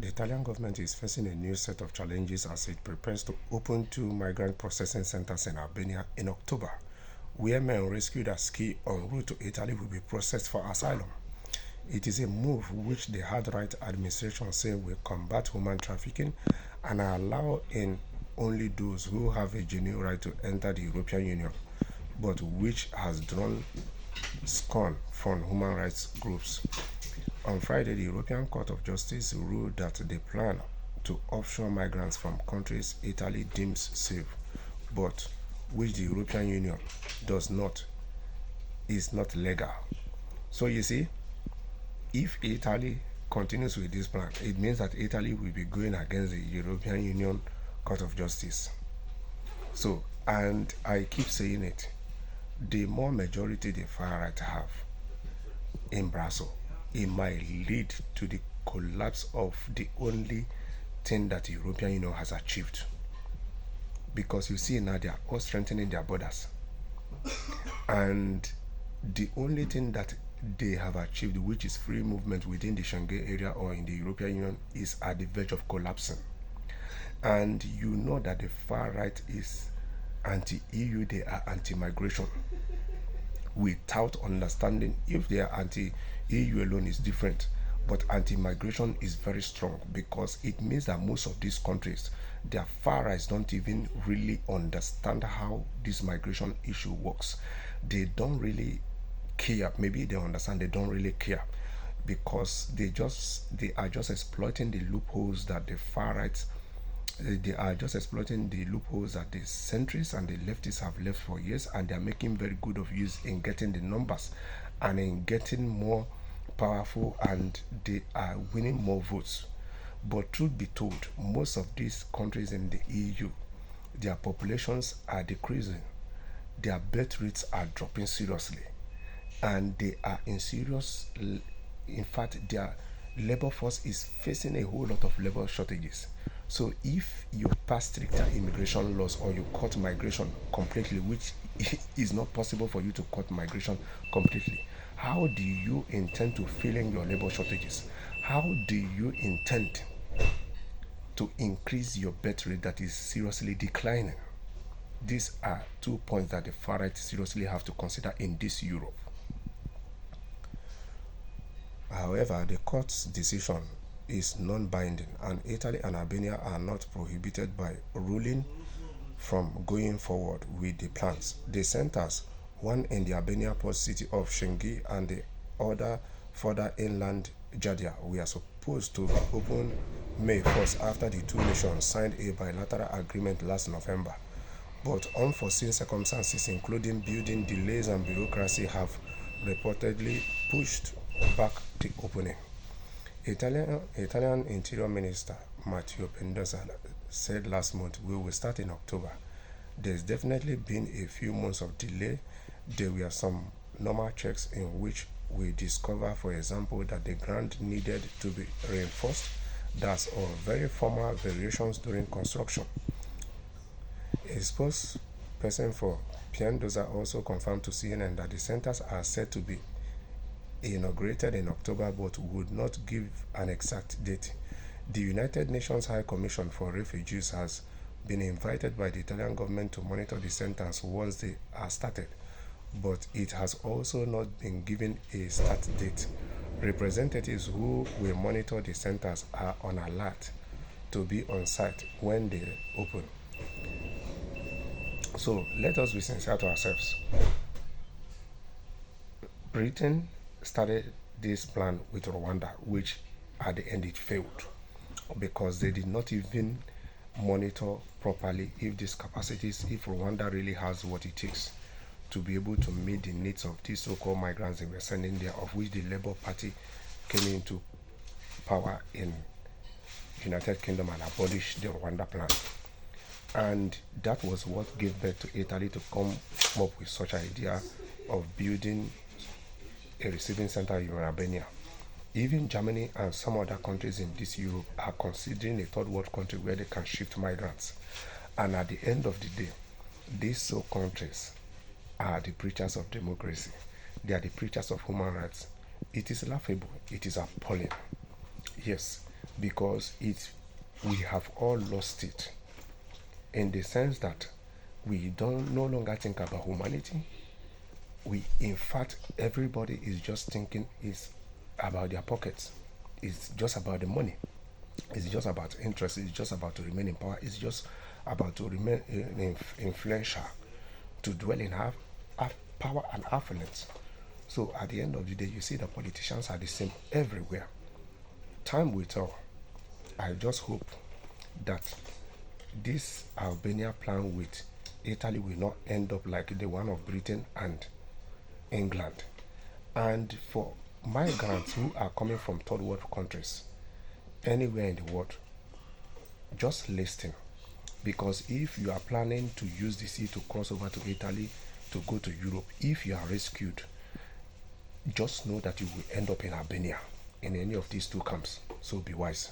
the Italian government is facing a new set of challenges as it prepares to open 2 migrant processing centers in Albania in October, where men rescued at ski en route to Italy will be processed for asylum. It is a move which the hard-right administration say will combat human trafficking and allow in only those who have a genuine right to enter the European Union, but which has drawn scorn from human rights groups. On Friday, the European Court of Justice ruled that the plan to offshore migrants from countries Italy deems safe, but which the European Union does not, is not legal. So you see, if Italy continues with this plan, it means that Italy will be going against the European Union Court of Justice. So, and I keep saying it, the more majority the far right have in Brussels, it might lead to the collapse of the only thing that the European Union has achieved. Because you see now they are all strengthening their borders. And the only thing that they have achieved, which is free movement within the Schengen area or in the European Union, is at the verge of collapsing. And you know that the far right is anti-EU, they are anti-migration. Without understanding, if they are anti-EU alone is different, but anti-migration is very strong, because it means that most of these countries, their far rights don't even really understand how this migration issue works. They don't really care. Maybe they understand, they don't really care, because they are just exploiting the loopholes that the far right, they are just exploiting the loopholes that the centrists and the leftists have left for years, and they are making very good of use in getting the numbers and in getting more powerful, and they are winning more votes. But truth be told, most of these countries in the EU, their populations are decreasing, their birth rates are dropping seriously, and they are in serious, in fact, their labor force is facing a whole lot of labor shortages. So if you pass stricter immigration laws or you cut migration completely, which is not possible for you to cut migration completely, how do you intend to fill in your labor shortages? How do you intend to increase your birth rate that is seriously declining? These are 2 points that the far right seriously have to consider in this Europe. However, the court's decision is non-binding, and Italy and Albania are not prohibited by ruling from going forward with the plans. The centers, one in the Albania port city of Shengi and the other further inland Jadia, were supposed to be opened May 1st after the two nations signed a bilateral agreement last November. But unforeseen circumstances, including building delays and bureaucracy, have reportedly pushed back the opening. Italian Interior Minister Matteo Pendoza said last month, "We will start in October." There's definitely been a few months of delay. There were some normal checks in which we discover, for example, that the ground needed to be reinforced. That's all very formal variations during construction. A spokesperson for Pendoza also confirmed to CNN that the centers are set to be inaugurated in October, but would not give an exact date. The United Nations High Commission for Refugees has been invited by the Italian government to monitor the centers once they are started, but it has also not been given a start date. Representatives who will monitor the centers are on alert to be on site when they open. So let us be sincere to ourselves. Britain started this plan with Rwanda, which at the end it failed because they did not even monitor properly if these capacities, if Rwanda really has what it takes to be able to meet the needs of these so-called migrants they were sending there, of which the Labour Party came into power in United Kingdom and abolished the Rwanda plan. And that was what gave birth to Italy to come up with such an idea of building a receiving center in Albania. Even Germany and some other countries in this Europe are considering a third world country where they can shift migrants. And at the end of the day, these so countries are the preachers of democracy. They are the preachers of human rights. It is laughable. It is appalling. Yes, because we have all lost it, in the sense that we don't no longer think about humanity. We, in fact, everybody is just thinking is about their pockets. It's just about the money. It's just about interest. It's just about to remain in power. It's just about to remain influential, to dwell in have power and affluence. So at the end of the day, you see the politicians are the same everywhere. Time will tell. I just hope that this Albania plan with Italy will not end up like the one of Britain and England. And for migrants who are coming from third world countries, anywhere in the world, just listen. Because if you are planning to use the sea to cross over to Italy to go to Europe, if you are rescued, just know that you will end up in Albania, in any of these two camps. So be wise.